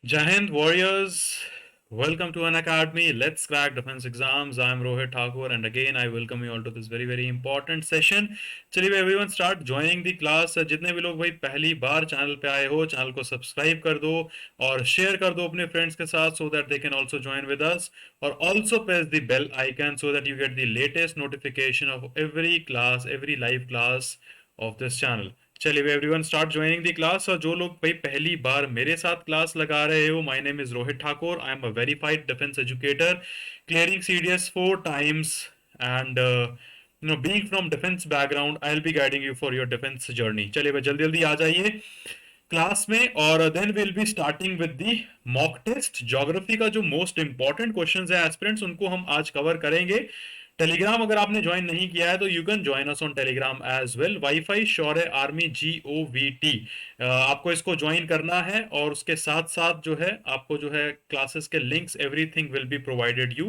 Jai Hind warriors, welcome to an academy. Let's crack defense exams. I am Rohit Thakur, and again I welcome you all to this very important session. चलिए भाई everyone start joining the class. जितने भी लोग भाई पहली बार channel पे आए हो, चैनल को सब्सक्राइब कर दो और शेयर कर दो अपने फ्रेंड्स के साथ so that they can also join with us. और also press the bell icon so that you get the latest notification of every live class of this channel. चलिए भाई everyone start joining the class. और जो लोग भाई पहली बार मेरे साथ क्लास लगा रहे हो, my name is Rohit Thakur. I am a verified defence educator clearing CDS 4 times and being from defence background I will be guiding you for your defence journey. चलिए भाई जल्दी जल्दी आ जाइए क्लास में और then will be starting with the mock test. Geography का जो मोस्ट इंपॉर्टेंट क्वेश्चंस है एस्पिरेंट्स उनको हम आज कवर करेंगे। टेलीग्राम अगर आपने ज्वाइन नहीं किया है तो you can join us on Telegram as well. Wifi Shaurya army GOVT आपको इसको ज्वाइन करना है और उसके साथ साथ जो है आपको जो है क्लासेस के links everything will be provided you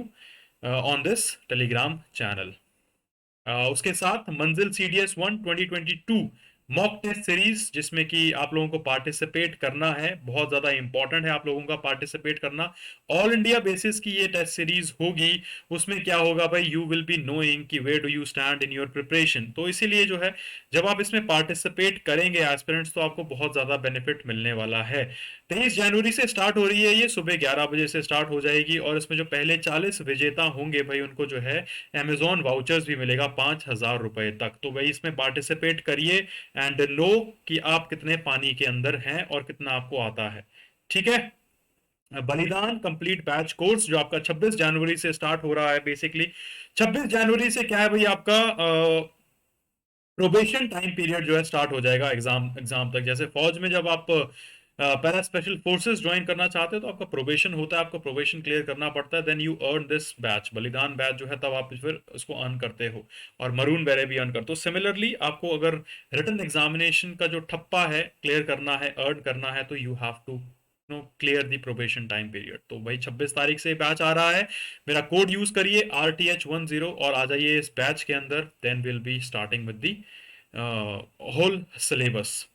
on this Telegram channel. उसके साथ मंजिल CDS 1 2022 मॉक टेस्ट सीरीज जिसमें कि आप लोगों को पार्टिसिपेट करना है, बहुत ज़्यादा इंपॉर्टेंट है आप लोगों का पार्टिसिपेट करना। ऑल इंडिया बेसिस की ये टेस्ट सीरीज होगी। उसमें क्या होगा भाई, यू विल बी नोइंग कि where do you stand in your preparation. तो इसीलिए जो है जब आप इसमें पार्टिसिपेट करेंगे एस्पिरेंट्स तो आपको बहुत ज़्यादा बेनिफिट मिलने वाला है। 23 जनवरी से स्टार्ट हो रही है, ये सुबह 11 बजे से स्टार्ट हो जाएगी और इसमें जो पहले 40 विजेता होंगे भाई उनको जो है अमेजॉन वाउचर्स भी मिलेगा 5,000 रुपए तक। तो भाई इसमें पार्टिसिपेट करिए एंड नो कि आप कितने पानी के अंदर हैं और कितना आपको आता है। ठीक है। बलिदान कंप्लीट बैच कोर्स जो आपका 26 जनवरी से स्टार्ट हो रहा है। बेसिकली 26 जनवरी से क्या है भाई, आपका प्रोबेशन टाइम पीरियड जो है स्टार्ट हो जाएगा एग्जाम एग्जाम तक। जैसे फौज में जब आप पैरा स्पेशल फोर्सेस ज्वाइन करना चाहते हो तो आपका प्रोबेशन होता है, आपको प्रोबेशन क्लियर करना पड़ता है, then you earn this batch Balidan batch जो है, तब आप फिर उसको अर्न करते हो और मरून बेरे भी अर्न करते हो। सिमिलरली आपको अगर रिटन एग्जामिनेशन का जो ठप्पा है क्लियर करना है, अर्न करना है, तो you have to know clear the probation time period. तो भाई 26 तारीख से बैच आ रहा है, मेरा कोड यूज करिए RTH10 और आ जाइए इस बैच के अंदर। Then will be starting with the whole syllabus.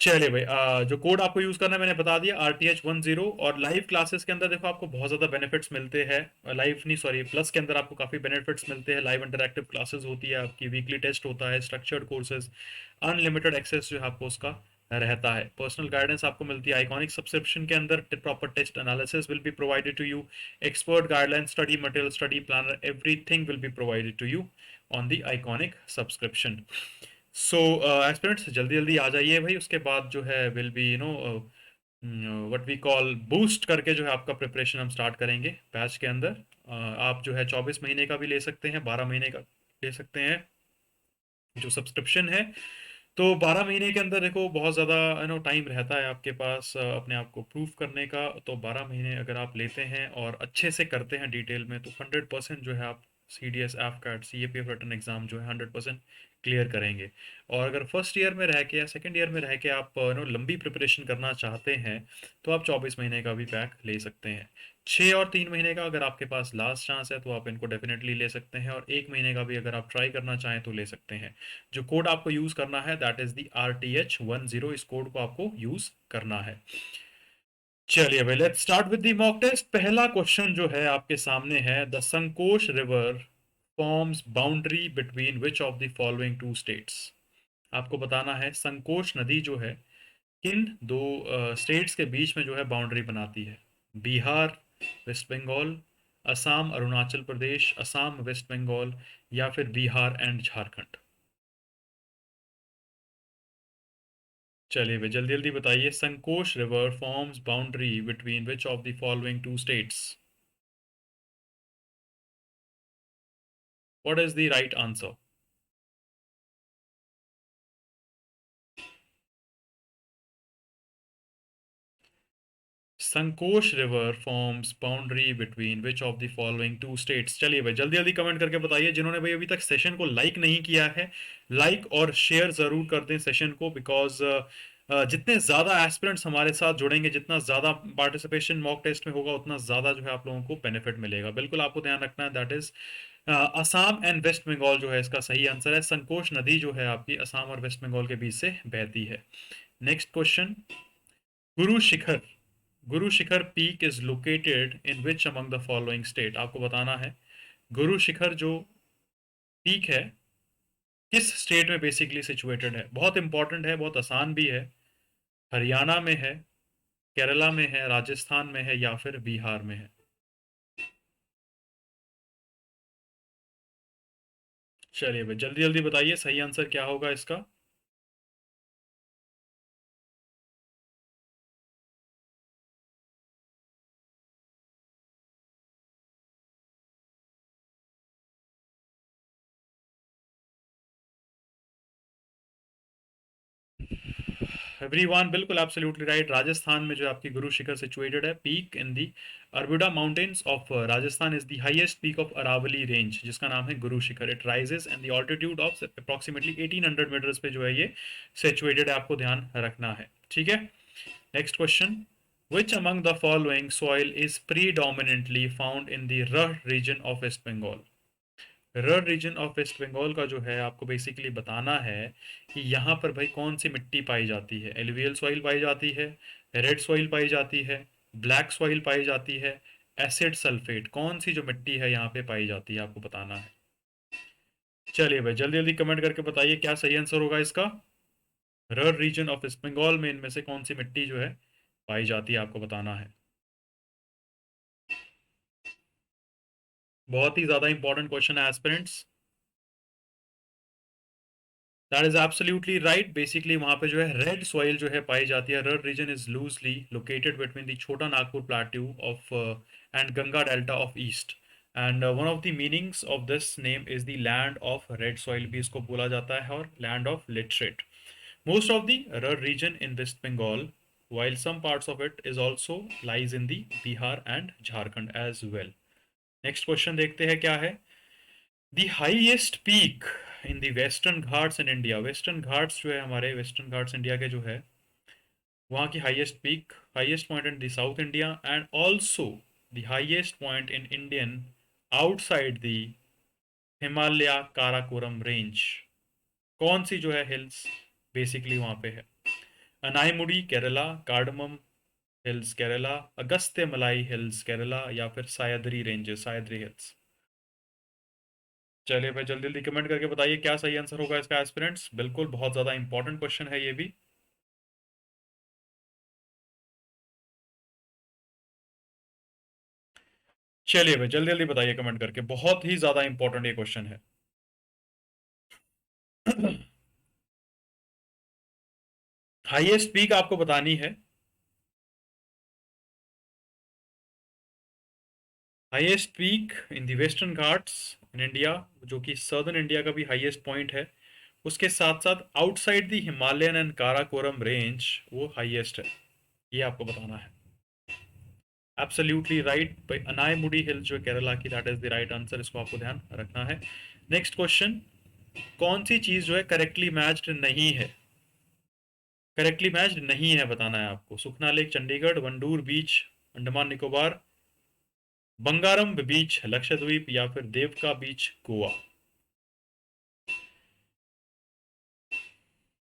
चलिए भाई जो कोड आपको यूज करना है मैंने बता दिया, RTH10। और लाइव क्लासेस के अंदर देखो आपको बहुत ज्यादा बेनिफिट्स मिलते हैं। लाइव नहीं सॉरी प्लस के अंदर आपको काफी बेनिफिट्स मिलते हैं। लाइव इंटरैक्टिव क्लासेस होती है आपकी, वीकली टेस्ट होता है, स्ट्रक्चर्ड कोर्सेज, अनलिमिटेड एक्सेस जो है आपको उसका रहता है, पर्सनल गाइडेंस आपको मिलती है। आइकॉनिक सब्सक्रिप्शन के अंदर proper test analysis will be provided to you, expert guideline, study material, study planner, everything will be provided to you on the iconic subscription. So aspirants जल्दी जल्दी आ जाइए भाई। उसके बाद जो है will be what we call boost करके जो है आपका प्रिपरेशन हम स्टार्ट करेंगे बैच के अंदर। आप जो है 24 महीने का भी ले सकते हैं, 12 महीने का ले सकते हैं जो सब्सक्रिप्शन है। तो 12 महीने के अंदर देखो बहुत ज़्यादा टाइम रहता है आपके पास अपने आप को प्रूव करने का। तो 12 महीने अगर आप लेते हैं और अच्छे से करते हैं डिटेल में तो 100% जो है आप CDS AFCAT CAPF written exam जो है 100% क्लियर करेंगे। और अगर फर्स्ट ईयर में रह के या सेकेंड ईयर में रह के आप लंबी प्रिपरेशन करना चाहते हैं तो आप 24 महीने का भी पैक ले सकते हैं। 6 और 3 महीने का अगर आपके पास लास्ट चांस है तो आप इनको डेफिनेटली ले सकते हैं, और 1 महीने का भी अगर आप ट्राई करना चाहें तो ले सकते हैं। जो कोड आपको यूज करना है दैट इज दी RTH10, इस कोड को आपको यूज करना है। चलिए भाई let's start with the mock test. पहला क्वेश्चन जो है आपके सामने है, the Sankosh river forms boundary between which of the following two states. आपको बताना है संकोश नदी जो है किन दो स्टेट्स के बीच में जो है बाउंड्री बनाती है। बिहार, वेस्ट बंगाल, असम अरुणाचल प्रदेश, असम वेस्ट बंगाल, या फिर बिहार एंड झारखंड। चलिए भाई जल्दी जल्दी बताइए, Sankosh river forms boundary between which of the following two states. What is the right answer? Sankosh river forms boundary between which of the following two states. चलिए भाई जल्दी जल्दी कमेंट करके बताइए। जिन्होंने भाई अभी तक सेशन को लाइक नहीं किया है, लाइक और शेयर जरूर कर दें सेशन को, बिकॉज जितने ज़्यादा एस्पिरेंट्स हमारे साथ जुड़ेंगे, जितना ज़्यादा पार्टिसिपेशन मॉक टेस्ट में होगा, उतना ज़्यादा जो है आप लोगों को बेनिफिट मिलेगा। बिल्कुल आपको ध्यान रखना है, that is Assam and West Bengal जो है इसका सही आंसर है। संकोश नदी जो है आपकी असम और वेस्ट बंगाल के बीच से बहती है। Next question, Guru Shikhar Guru Shikhar peak is located in which among the following state, आपको बताना है गुरु शिखर जो पीक है किस स्टेट में बेसिकली सिचुएटेड है। बहुत इंपॉर्टेंट है, बहुत आसान भी है। हरियाणा में है, केरला में है, राजस्थान में है या फिर बिहार में है। चलिए भाई जल्दी जल्दी बताइए सही आंसर क्या होगा इसका। एवरीवन बिल्कुल एब्सोल्युटली राइट। राजस्थान में जो आपकी गुरु शिखर सिचुएटेड है, peak in the Arbuda mountains of Rajasthan is the highest peak of Aravalli range, जिसका नाम है Guru Shikhar. It rises and the altitude of approximately 1800 metres पे जो है ये सिचुएटेड है, आपको ध्यान रखना है। ठीक है, next question. Which among the following soil is predominantly found in the Rarh region of West Bengal. Rarh region of West Bengal का जो है आपको बेसिकली बताना है कि यहाँ पर भाई कौन सी मिट्टी पाई जाती है। एलुवियल सॉइल पाई जाती है, रेड सॉइल पाई जाती है, ब्लैक सॉइल पाई जाती है, एसिड सल्फेट, कौन सी जो मिट्टी है यहाँ पे पाई जाती है, आपको बताना है। चलिए भाई जल्दी जल्दी कमेंट करके बताइए क्या सही आंसर होगा इसका। रर रीजन ऑफ वेस्ट बंगाल में इनमें से कौन सी मिट्टी जो है पाई जाती है, आपको बताना है। बहुत ही ज्यादा इंपॉर्टेंट क्वेश्चन है aspirants. That is absolutely right. Basically वहां पे जो है रेड सॉइल जो है पाई जाती है। Red region is loosely located between the Chota Nagpur plateau of and Ganga delta of east, and one of the meanings of this name is the land of red soil भी इसको बोला जाता है, और land of laterite. Most of the red region in West Bengal while some parts of it is also lies in the Bihar and Jharkhand as well. Next question देखते हैं क्या है। The highest peak in the western Ghats in India. Western Ghats जो है हमारे western Ghats India के जो है, वहाँ की highest peak, highest point in the south India and also the highest point in Indian outside the Himalaya Karakoram range, कौन सी जो है हिल्स बेसिकली वहाँ पे है। अनाईमुडी केरला, कार्डमम हिल्स केरला, अगस्त्य मलाई हिल्स केरला या फिर सायद्री रेंजेस, सायद्री हिल्स। चलिए भाई जल्दी जल्दी कमेंट करके बताइए क्या सही आंसर होगा इसका एस्पिरेंट्स। बिल्कुल बहुत ज़्यादा इंपॉर्टेंट क्वेश्चन है ये भी। चलिए भाई जल्दी जल्दी बताइए कमेंट करके, बहुत ही ज़्यादा इंपॉर्टेंट ये क्वेश्चन है। हाईएस्ट पीक आपको बतानी है। Highest peak in the western Ghats in India, जो कि सदर्न इंडिया का भी हाईएस्ट पॉइंट है, उसके साथ साथ outside the Himalayan and Karakoram range वो हाईएस्ट है, ये आपको बताना है। एब्सोल्युटली राइट भाई, अनायमुडी हिल जो केरला की, that is the right answer, इसको आपको ध्यान रखना है। Next question. कौन सी चीज जो है करेक्टली मैच्ड नहीं है, करेक्टली मैच्ड नहीं है बताना है आपको। सुखना लेक चंडीगढ़, वंडूर बीच अंडमान निकोबार, बंगारम बीच लक्षद्वीप या फिर देवका बीच गोवा।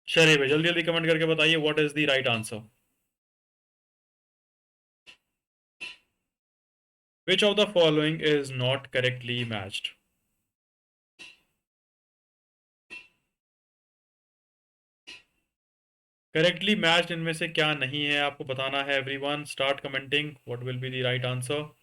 चलिए भाई जल्दी जल्दी कमेंट करके बताइए what is the right answer. Which of the following is not correctly matched. Correctly matched इनमें से क्या नहीं है, आपको बताना है। Everyone start commenting what will be the right answer.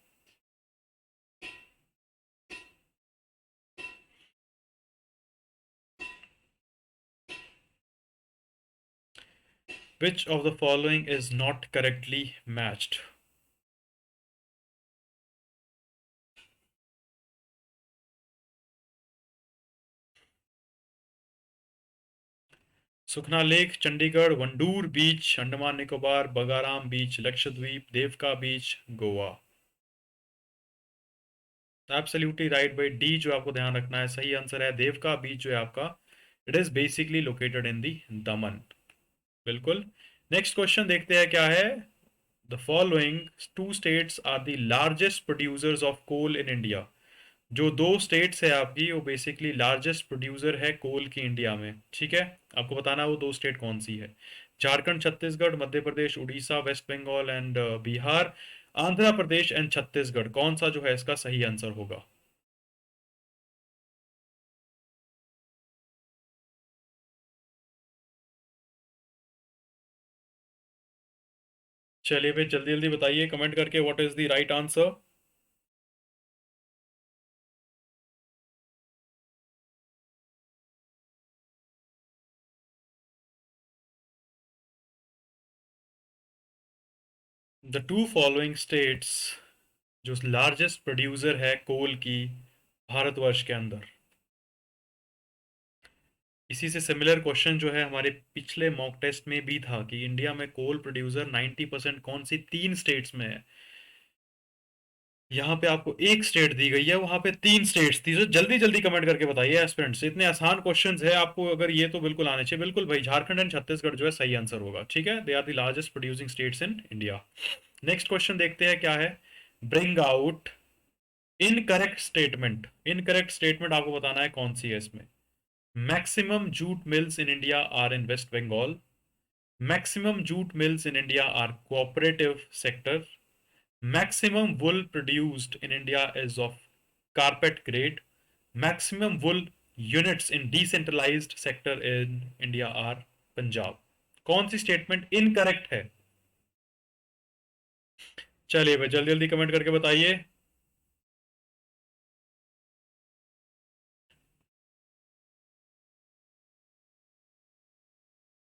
Which of the following is not correctly matched? Sukhna lake Chandigarh, Wandoor beach Andaman Nicobar, Bangaram beach Lakshadweep, Devka beach Goa. Absolutely right भाई, D जो आपको ध्यान रखना है सही आंसर है। देवका बीच जो है आपका, it is basically located in the Daman. बिल्कुल। नेक्स्ट क्वेश्चन देखते हैं क्या है। The following two states are the largest producers of coal in India. जो दो स्टेट्स है आपकी वो बेसिकली लार्जेस्ट प्रोड्यूसर है कोल की इंडिया में, ठीक है। आपको बताना वो दो स्टेट कौन सी है। झारखंड, छत्तीसगढ़, मध्य प्रदेश, उड़ीसा, वेस्ट बंगाल एंड बिहार, आंध्र प्रदेश एंड छत्तीसगढ़, कौन सा जो है इसका सही आंसर होगा? चलिए भाई जल्दी जल्दी बताइए कमेंट करके, what is the right answer? The two following states जो लार्जेस्ट प्रोड्यूसर है कोल की भारतवर्ष के अंदर। इसी से सिमिलर क्वेश्चन जो है हमारे पिछले मॉक टेस्ट में भी था कि इंडिया में कोल प्रोड्यूसर 90% कौन सी तीन स्टेट्स में है। यहाँ पे आपको एक स्टेट दी गई है, वहां पे तीन स्टेट्स थी। तो जल्दी जल्दी कमेंट करके बताइए एस्पिरेंट्स, इतने आसान क्वेश्चंस है आपको, अगर ये तो बिल्कुल आने चाहिए। बिल्कुल भाई, झारखंड एंड छत्तीसगढ़ जो है सही आंसर होगा। ठीक है, they are the largest producing states in India. Next question देखते हैं क्या है। Bring out incorrect statement. Incorrect statement आपको बताना है कौन सी है इसमें। Maximum jute mills in India are in West Bengal. Maximum jute mills in India are cooperative sector. Maximum wool produced in India is of carpet grade. Maximum wool units in decentralized sector in India are Punjab. कौन सी statement incorrect है? चलिए भाई जल्दी जल्दी comment करके बताइए।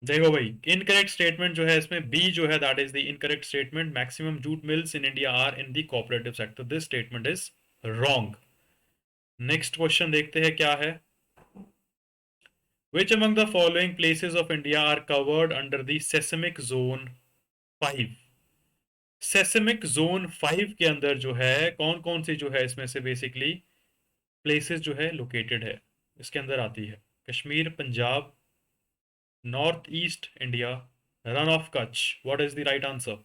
देखो भाई, इनकरेक्ट स्टेटमेंट जो है इसमें बी जो है, that is the incorrect statement. Maximum jute mills in India are in the cooperative sector, this statement is wrong. Next question देखते हैं क्या है। Which among the following places of India are covered under the Seismic Zone 5? Seismic zone 5 के अंदर जो है कौन कौन सी जो है इसमें से बेसिकली प्लेसेस जो है लोकेटेड है, इसके अंदर आती है। Kashmir, Punjab, north east India, run of Kutch, what is the right answer?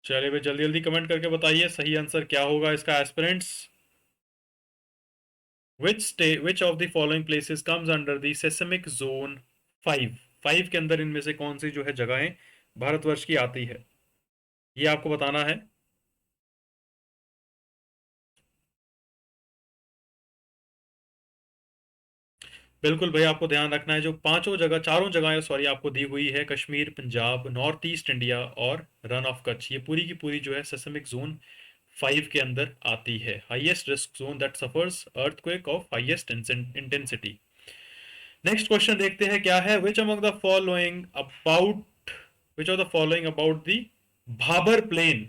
चलिए भाई जल्दी जल्दी कमेंट करके बताइए सही आंसर क्या होगा इसका aspirants. which of the following places comes under the seismic zone 5? 5 के अंदर इनमें से कौन सी जो है जगहें भारतवर्ष की आती है, ये आपको बताना है। बिल्कुल भाई, आपको ध्यान रखना है जो पांचों जगह, चारों जगहें सॉरी आपको दी हुई है, Kashmir, Punjab, north east India और रन ऑफ कच्छ, ये पूरी की पूरी जो है सेसमिक जोन 5 के अंदर आती है। Highest risk zone that suffers earthquake of highest intensity. Next question देखते हैं क्या है। Which of the following about the Bhabar plain.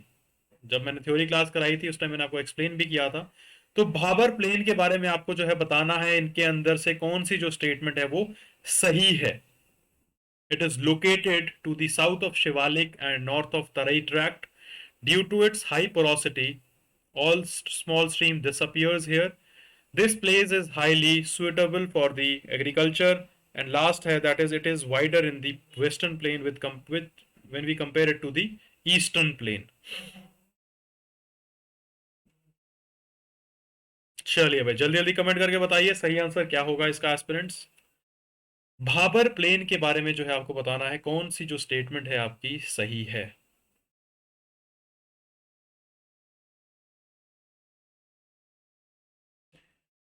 जब मैंने थ्योरी क्लास कराई थी उस टाइम मैंने आपको एक्सप्लेन भी किया था। तो भाबर प्लेन के बारे में आपको जो है बताना है, इनके अंदर से कौन सी जो स्टेटमेंट है वो सही है। It is located to the south of Shivalik and north of Terai tract. Due to its high porosity all small stream disappears here. This place is highly suitable for the agriculture. And last है that is it is wider in the western plain with when we compare it to the eastern plain. चलिए भाई जल्दी जल्दी comment करके बताइए सही answer क्या होगा इसका एस्पिरेंट्स। भाबर प्लेन के बारे में जो है आपको बताना है कौन सी जो स्टेटमेंट है आपकी सही है।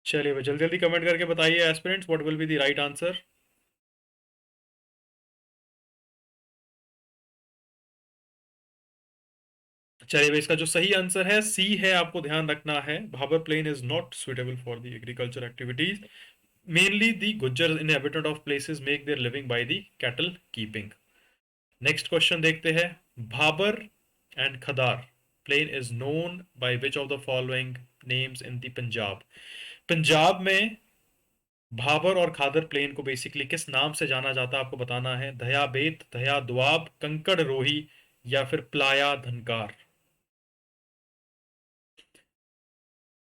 चलिए भाई जल्दी जल्दी कमेंट करके बताइए aspirants, what will be the right answer. चलिए भाई, इसका जो सही आंसर है सी है, आपको ध्यान रखना है। Bhabar plain is not suitable for the agriculture activities. Mainly the Gujjar inhabitant of places make their living by the cattle keeping. Next question देखते हैं। Bhabar and खदार plain is known by which of the following names in the Punjab? Punjab में भाबर और खादर plane को basically किस नाम से जाना जाता है आपको बताना है। दया बेत, दया दुआब, कंकड़ रोही या फिर प्लाया धनकार।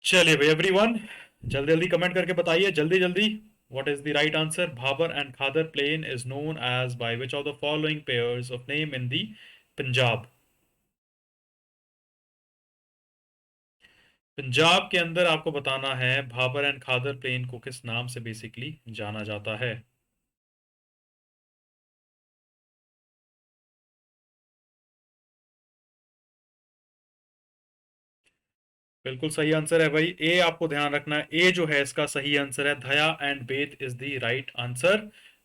चलिए भाई एवरीवन जल्दी जल्दी कमेंट करके बताइए जल्दी जल्दी, what is the right answer? Bhabar and Khadar plain is known as by which of the following pairs of name in the Punjab? Punjab के अंदर आपको बताना है भाबर एंड खादर प्लेन को किस नाम से बेसिकली जाना जाता है। बिल्कुल सही आंसर है भाई, ए आपको ध्यान रखना है, ए जो है इसका सही आंसर है, dhaya and bet is the right answer.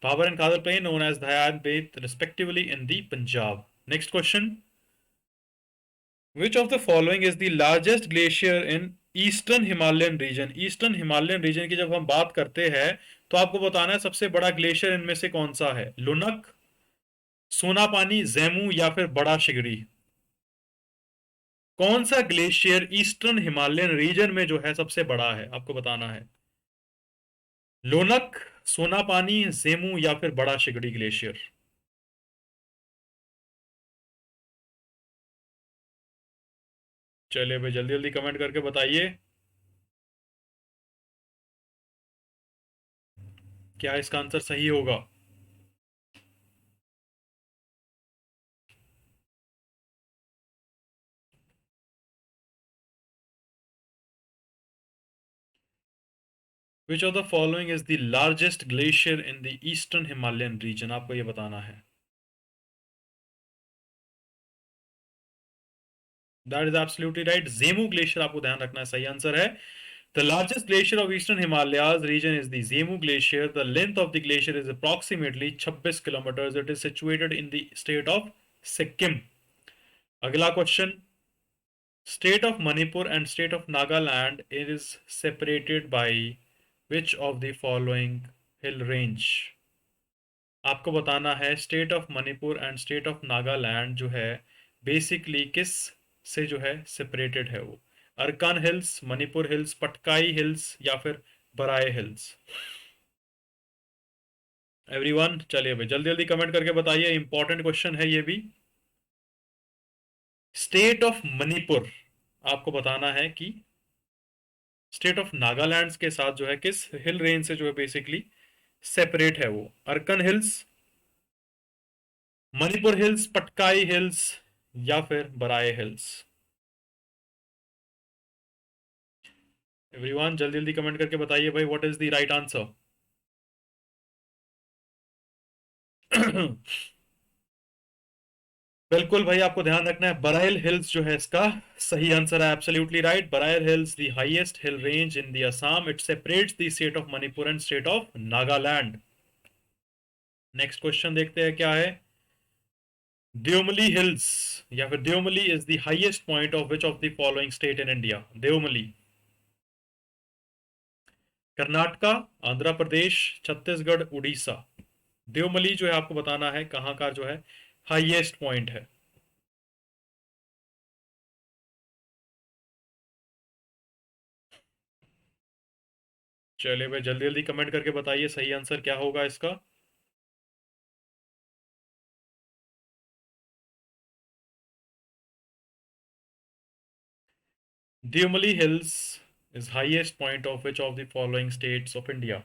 Bhabar and khadar plain known as dhaya and bet respectively in the Punjab. Next question, which of the following is the largest glacier in eastern Himalayan region. Eastern Himalayan region की जब हम बात करते हैं तो आपको बताना है सबसे बड़ा ग्लेशियर इनमें से कौन सा है, लुनक, सोनापानी, जैमू या फिर बड़ा शिगड़ी। कौन सा ग्लेशियर ईस्टर्न हिमालयन रीजन में जो है सबसे बड़ा है आपको बताना है, लोनक, सोनापानी, जेमू या फिर बड़ा शिगड़ी ग्लेशियर। चलिए भाई जल्दी जल्दी कमेंट करके बताइए क्या इसका आंसर सही होगा। Which of the following is the largest glacier in the eastern Himalayan region, आपको ये बताना है। That is absolutely right, Zemu glacier आपको ध्यान रखना है, सही आंसर है। The largest glacier of eastern Himalayas region is the Zemu Glacier. The length of the glacier is approximately 26 kilometers. It is situated in the state of Sikkim. अगला question, state of Manipur and state of Nagaland is separated by which of the following hill range। आपको बताना है state of Manipur and state of Nagaland जो है basically किस से जो है सेपरेटेड है, वो अरकान hills, Manipur hills, Patkai hills या फिर बराए हिल्स। एवरीवन चलिए भाई जल्दी जल्दी कमेंट करके बताइए, इंपॉर्टेंट क्वेश्चन है ये भी। स्टेट ऑफ मणिपुर आपको बताना है कि स्टेट ऑफ नागालैंड के साथ जो है किस हिल रेंज से जो है बेसिकली सेपरेट है, वो Arakan hills, Manipur hills, Patkai hills या फिर बराए हिल्स। एवरीवन जल्दी जल्दी कमेंट करके बताइए भाई what is the right answer. बिल्कुल भाई आपको ध्यान रखना है, बराइल हिल्स जो है इसका सही आंसर है, absolutely right. Barail hills the highest hill range in the Assam, it separates the state of Manipur and state of Nagaland. Next question देखते हैं क्या है, देवमली हिल्स या फिर Deomali is the highest point of which of the following state in India. Deomali Karnataka, Andhra Pradesh, Chhattisgarh, Orissa. Deomali जो है आपको बताना है कहाँ का जो है हाईएस्ट पॉइंट है। चलिए भाई जल्दी जल्दी कमेंट करके बताइए सही आंसर क्या होगा इसका। देवमली hills is highest point of which of the following states of India।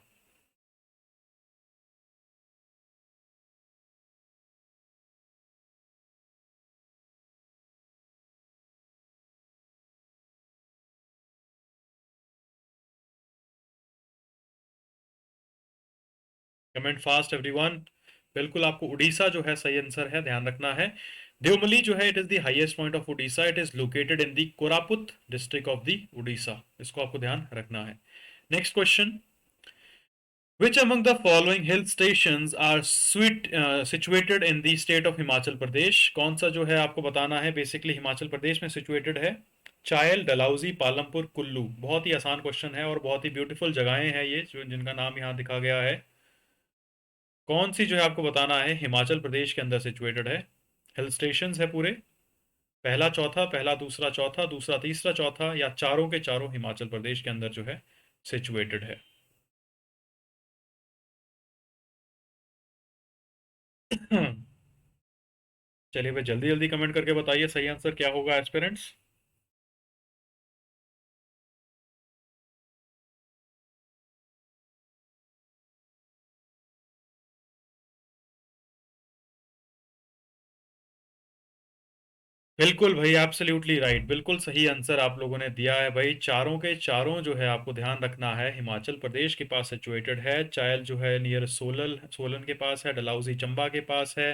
Comment fast everyone. बिल्कुल आपको उड़ीसा जो है सही आंसर है, ध्यान रखना है। देवमली जो है it is the highest point of Orissa, it is located in the Koraput district of the Orissa, इसको आपको ध्यान रखना है। Next question, which among the following hill stations are situated in the state of Himachal Pradesh. कौन सा जो है आपको बताना है बेसिकली हिमाचल प्रदेश में सिचुएटेड है, चायल, डलहौजी, पालमपुर, कुल्लू। बहुत ही आसान क्वेश्चन है और बहुत ही ब्यूटीफुल जगहें हैं ये जो जिनका नाम यहाँ दिखा गया है। कौन सी जो है आपको बताना है हिमाचल प्रदेश के अंदर सिचुएटेड है, हिल स्टेशंस है पूरे, पहला चौथा, पहला दूसरा चौथा, दूसरा तीसरा चौथा या चारों के चारों हिमाचल प्रदेश के अंदर जो है सिचुएटेड है। चलिए भाई जल्दी जल्दी कमेंट करके बताइए सही आंसर क्या होगा एस्पिरेंट्स। बिल्कुल भाई, एब्सोल्युटली राइट, बिल्कुल सही आंसर आप लोगों ने दिया है भाई। चारों के चारों जो है आपको ध्यान रखना है, हिमाचल प्रदेश के पास सिचुएटेड है। चायल जो है नियर सोलन, सोलन के पास है। डलहौजी चंबा के पास है।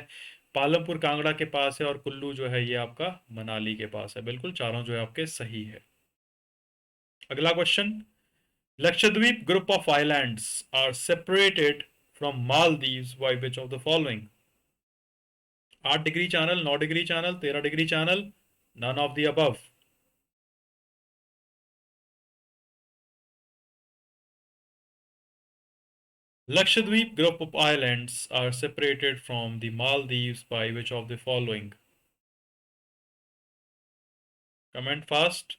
पालमपुर कांगड़ा के पास है। और कुल्लू जो है ये आपका मनाली के पास है। बिल्कुल चारों जो है आपके सही है। अगला question. Lakshadweep group of islands are separated from Maldives by which of the following? 8 degree channel, 9 degree channel, 13 degree channel, none of the above. Lakshadweep group of islands are separated from the Maldives by which of the following? Comment fast.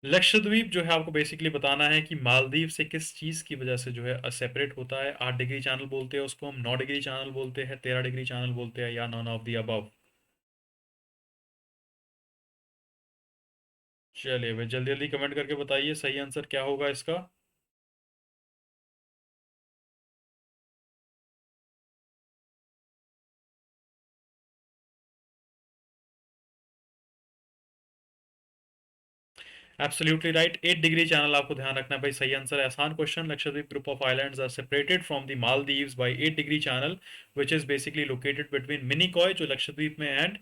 Lakshadweep जो है आपको basically बताना है कि मालदीव से किस चीज़ की वजह से जो है सेपरेट होता है। 8 डिग्री चैनल बोलते हैं उसको हम, 9 डिग्री चैनल बोलते हैं, 13 डिग्री चैनल बोलते हैं, या नॉन ऑफ दी अबव। चलिए भाई जल्दी जल्दी कमेंट करके बताइए सही आंसर क्या होगा इसका। एब्सोल्युटली राइट, 8 डिग्री चैनल आपको ध्यान रखना है भाई, सही आंसर है। आसान question. Lakshadweep group of islands are separated from the Maldives by 8 degree channel which is basically located between Minicoy जो लक्षद्वीप में एंड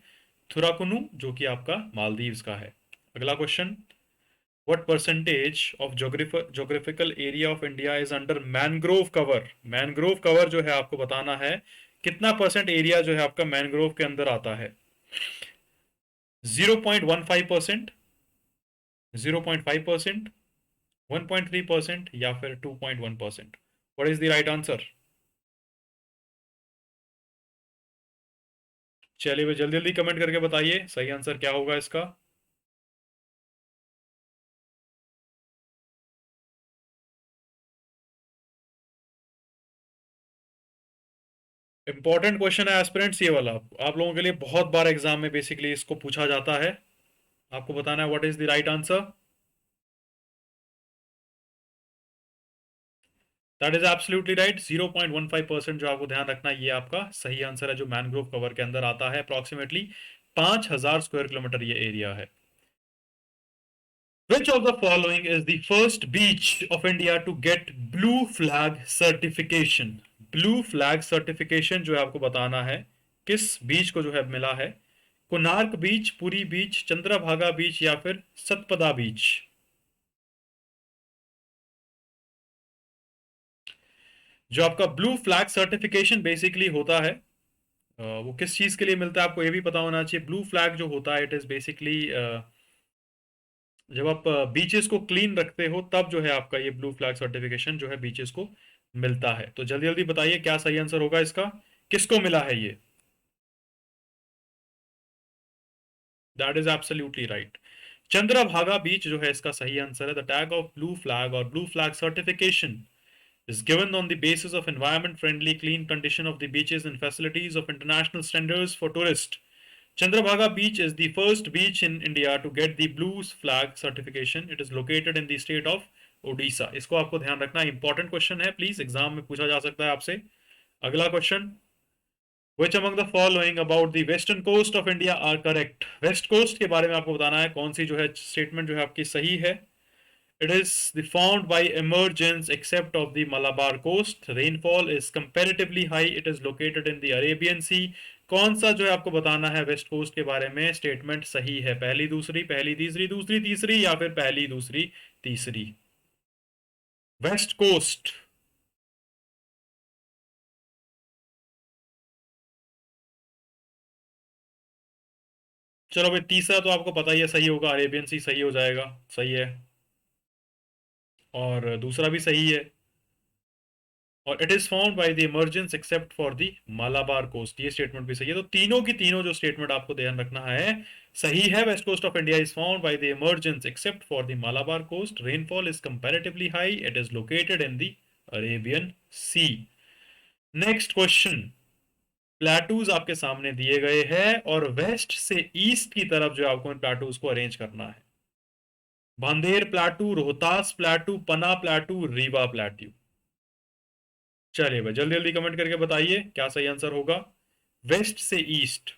थुराकुनु जो कि आपका मालदीव्स का है। अगला question. What percentage of geographical area of India is under mangrove cover? Mangrove cover जो है आपको बताना है कितना परसेंट एरिया जो है आपका मैनग्रोव के अंदर आता है। 0.15%, 0.5%, 1.3% या फिर 2.1%? What is the right answer? चलिए भाई जल्दी जल्दी कमेंट करके बताइए सही आंसर क्या होगा इसका। इंपॉर्टेंट क्वेश्चन है एस्पिरेंट्स ये वाला, आप लोगों के लिए बहुत बार एग्जाम में बेसिकली इसको पूछा जाता है। आपको बताना है what is the right answer. That is absolutely right, 0.15% जो आपको ध्यान रखना है ये आपका सही आंसर है, जो मैनग्रोव कवर के अंदर आता है। अप्रोक्सीमेटली 5,000 स्क्वायर किलोमीटर ये एरिया है। Which of the following is the first beach of India to get blue flag certification? Blue flag certification जो है आपको बताना है किस बीच को जो है मिला है। कोणार्क बीच, पुरी बीच, चंद्रभागा बीच या फिर सतपदा बीच? जो आपका ब्लू फ्लैग सर्टिफिकेशन बेसिकली होता है वो किस चीज के लिए मिलता है आपको ये भी पता होना चाहिए। ब्लू फ्लैग जो होता है इट इज बेसिकली जब आप बीचेस को क्लीन रखते हो तब जो है आपका ये ब्लू फ्लैग सर्टिफिकेशन जो है बीचेस को मिलता है। तो जल्दी जल्दी बताइए क्या सही आंसर होगा इसका, किसको मिला है ये। That is absolutely right, Chandrabhaga beach जो है इसका सही आंसर है। The tag of blue flag और blue flag certification is given on the basis of environment friendly clean condition of the beaches and facilities of international standards for tourists. Chandrabhaga Beach is the first beach in India to get the blue flag certification. It is located in the state of Odisha. इसको आपको ध्यान रखना, important question है, please exam में पूछा जा सकता है आपसे। अगला question. Which among the following about the western coast of India are correct? West coast के बारे में आपको बताना है कौन सी जो है स्टेटमेंट जो है आपकी सही है। It is the found by emergence except of the Malabar coast. Rainfall is comparatively high. It is located in the Arabian Sea. कौन सा जो है आपको बताना है वेस्ट कोस्ट के बारे में स्टेटमेंट सही है? पहली दूसरी, पहली तीसरी, दूसरी तीसरी या फिर पहली दूसरी तीसरी? West coast. चलो भाई तीसरा तो आपको पता ही है सही होगा, अरेबियन सी सही हो जाएगा, सही है। और दूसरा भी सही है। और it is found by the emergence except for the Malabar coast, ये स्टेटमेंट भी सही है। तो तीनों की तीनों जो स्टेटमेंट आपको ध्यान रखना है सही है। West coast of India is found by the emergence except for the Malabar coast. Rainfall is comparatively high. It is located in the Arabian sea. Next question. Plateaus आपके सामने दिए गए हैं और वेस्ट से ईस्ट की तरफ जो आपको इन प्लेटूज को अरेंज करना है। भांदेर प्लाटू, रोहतास प्लाटू, पना प्लाटू, रीवा प्लाटू। चलिए भाई जल्दी जल्दी कमेंट करके बताइए क्या सही आंसर होगा। वेस्ट से ईस्ट।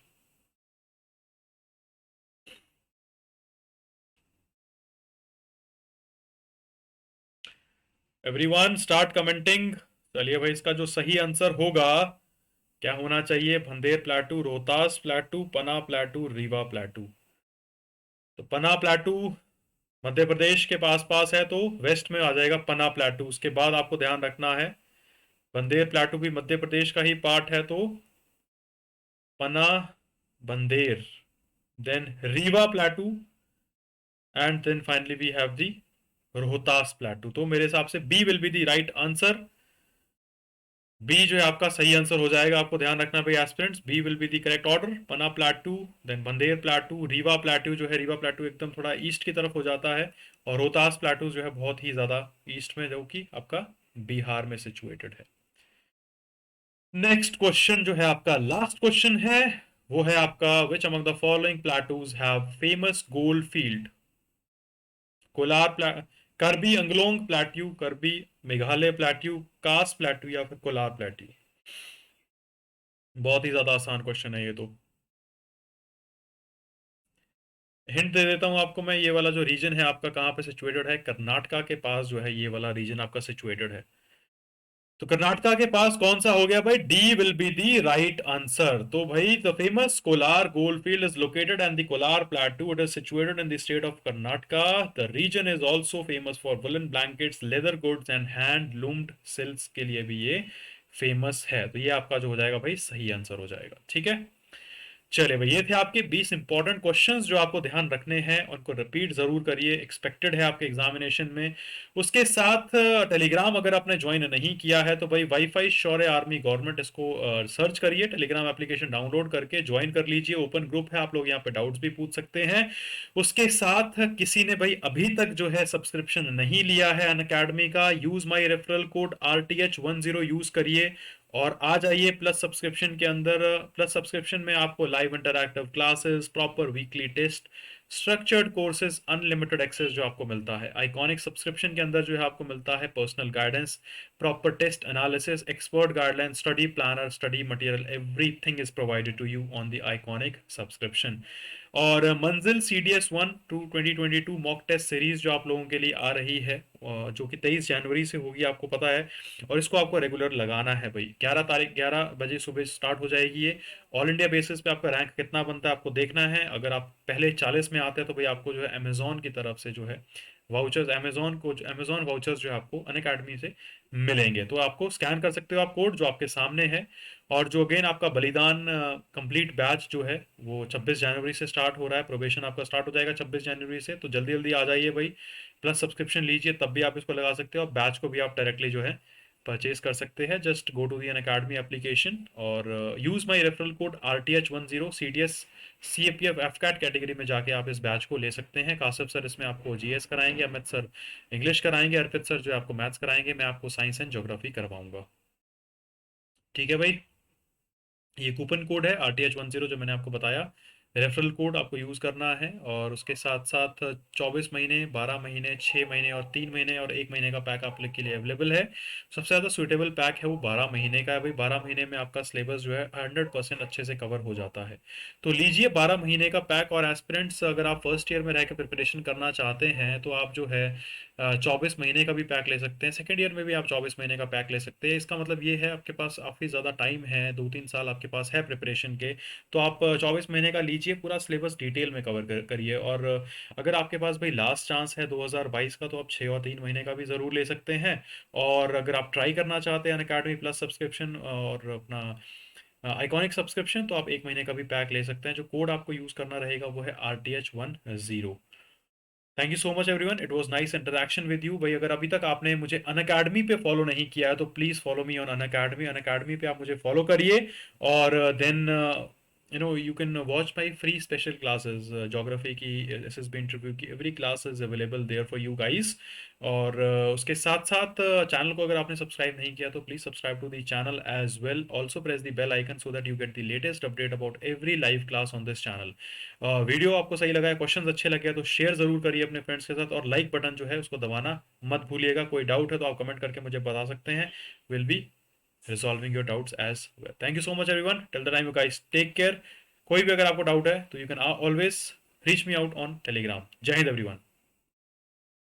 Everyone start commenting. चलिए भाई इसका जो सही आंसर होगा क्या होना चाहिए? भंदेर प्लाटू, रोहतास प्लाटू, पना प्लाटू, रीवा प्लाटू। तो पना प्लाटू मध्य प्रदेश के पास पास है, तो वेस्ट में आ जाएगा पना प्लाटू। उसके बाद आपको ध्यान रखना है बंदेर प्लाटू भी मध्य प्रदेश का ही पार्ट है, तो Panna, Bhander, then Rewa plateau, and then finally we have the Rohtas plateau. तो मेरे हिसाब से B will be the right answer. B जो है आपका सही आंसर हो जाएगा। आपको ध्यान रखना भाई aspirants, B will be the correct order. Panna plateau, then Bhander plateau, Rewa plateau जो है, रीवा प्लाटू एकदम थोड़ा ईस्ट की तरफ हो जाता है, और रोहतास प्लाटू जो है बहुत ही ज्यादा ईस्ट में, जो कि आपका बिहार में सिचुएटेड है। नेक्स्ट क्वेश्चन जो है आपका लास्ट क्वेश्चन है, वो है आपका विच among the following प्लाटूज have famous gold field? Kolar प्ला करबी अंगलोंग प्लाट्यू, करबी मेघालय प्लाट्यू, कास प्लाट्यू, या फिर कोलार प्लाट्यू? बहुत ही ज्यादा आसान क्वेश्चन है ये तो। हिंट दे देता हूं आपको मैं, ये वाला जो रीजन है आपका कहाँ पे सिचुएटेड है? कर्नाटका के पास जो है ये वाला रीजन आपका सिचुएटेड है। तो कर्नाटका के पास कौन सा हो गया भाई? D will be the right answer. तो भाई the famous Kolar gold field is located and the Kolar plateau, it is situated in the state of Karnataka. The region is also famous for woollen blankets, leather goods and hand loomed silks के लिए भी ये famous है। तो ये आपका जो हो जाएगा भाई सही आंसर हो जाएगा। ठीक है, चलिए भाई ये थे आपके 20 इंपॉर्टेंट क्वेश्चंस जो आपको ध्यान रखने हैं, उनको रिपीट जरूर करिए, एक्सपेक्टेड है आपके एग्जामिनेशन में। उसके साथ टेलीग्राम अगर आपने ज्वाइन नहीं किया है तो भाई वाईफाई शौर्य आर्मी गवर्नमेंट, इसको सर्च करिए, टेलीग्राम एप्लीकेशन डाउनलोड करके ज्वाइन कर लीजिए। ओपन ग्रुप है, आप लोग यहाँ पे डाउट्स भी पूछ सकते हैं। उसके साथ किसी ने भाई अभी तक जो है सब्सक्रिप्शन नहीं लिया है अनअकैडमी का, use my referral code RTH10 use करिए और आ जाइए प्लस सब्सक्रिप्शन के अंदर। प्लस सब्सक्रिप्शन में आपको live interactive classes, proper weekly test, structured courses, unlimited access जो आपको मिलता है। आइकॉनिक सब्सक्रिप्शन के अंदर जो है आपको मिलता है personal guidance, proper test analysis, expert guideline, study planner, study material, everything is provided to you on the iconic subscription. और Manzil CDS 1 to 2022 mock test series जो आप लोगों के लिए आ रही है, जो कि 23 जनवरी से होगी, आपको पता है। और इसको आपको रेगुलर लगाना है भाई। 11 तारीख 11 बजे सुबह स्टार्ट हो जाएगी ये। ऑल इंडिया बेसिस पे आपका रैंक कितना बनता है आपको देखना है। अगर आप पहले 40 में आते हैं तो भाई आपको जो है अमेजोन की तरफ से जो है वाउचर्स, अमेजोन वाउचर्स जो है आपको अनअकैडमी से मिलेंगे। तो आपको स्कैन कर सकते हो आप कोड जो आपके सामने है। और जो अगेन आपका बलिदान कंप्लीट बैच जो है वो 26 जनवरी से स्टार्ट हो रहा है। प्रोबेशन आपका स्टार्ट हो जाएगा 26 जनवरी से, तो जल्दी जल्दी आ जाइए भाई। प्लस सब्सक्रिप्शन लीजिए तब भी आप इसको लगा सकते हो, और बैच को भी आप डायरेक्टली जो है परचेज कर सकते हैं। Just go to the Unacademy application और use my referral code RTH10। CDS CAPF FCAT category में जाके आप इस बैच को ले सकते हैं। कासिफ सर इसमें आपको GS कराएंगे, अमित सर इंग्लिश कराएंगे, अर्पित सर जो है आपको मैथ्स कराएंगे, मैं आपको साइंस एंड ज्योग्राफी करवाऊंगा। ठीक है भाई, ये कूपन कोड है RTH10 जो मैंने आपको बताया। रेफरल कोड आपको यूज़ करना है, और उसके साथ साथ 24 महीने, 12 महीने, 6 महीने और 3 महीने और 1 महीने का पैक आप लोग के लिए अवेलेबल है। सबसे ज़्यादा सूटेबल पैक है वो 12 महीने का है भाई। 12 महीने में आपका सिलेबस जो है 100% अच्छे से कवर हो जाता है। तो लीजिए 12 महीने का पैक। और एस्पिरेंट्स अगर आप फर्स्ट ईयर में रह के प्रिपरेशन करना चाहते हैं तो आप जो है 24 महीने का भी पैक ले सकते हैं। सेकेंड ईयर में भी आप 24 महीने का पैक ले सकते हैं। इसका मतलब ये है आपके पास काफ़ी ज़्यादा टाइम है, 2-3 साल आपके पास है प्रिपरेशन के। तो आप 24 महीने का लीजिए, पूरा सिलेबस डिटेल में कवर करिए। और अगर आपके पास भाई लास्ट चांस है 2022 का, तो आप 6 और 3 महीने का भी ज़रूर ले सकते हैं। और अगर आप ट्राई करना चाहते हैं अनअकैडमी प्लस सब्सक्रिप्शन और अपना आइकॉनिक सब्सक्रिप्शन, तो आप 1 महीने का भी पैक ले सकते हैं। जो कोड आपको यूज़ करना रहेगा वो है RTH10। Thank you so much everyone, it was nice interaction with you भाई। अगर अभी तक आपने मुझे अनअकैडमी पे फॉलो नहीं किया है तो please follow me on Unacademy. Unacademy पे आप मुझे फॉलो करिए, और then you can watch my free special classes, geography की, SSB इंटरव्यू की, every class is available there for you guys. और उसके साथ साथ चैनल को अगर आपने सब्सक्राइब नहीं किया तो please subscribe to the channel as well, also press the bell icon so that you get the latest update about every live class on this channel. Video आपको सही लगा है, क्वेश्चंस अच्छे लगे तो शेयर ज़रूर करिए अपने फ्रेंड्स के साथ, और लाइक बटन जो है उसको दबाना मत भूलिएगा। कोई डाउट है तो आप कमेंट करके मुझे बता सकते हैं, will be resolving your doubts as well. Thank you so much everyone. Till the time you guys take care. कोई भी अगर आपको डाउट है तो you can always reach me out on Telegram. जय हिंद एवरीवन।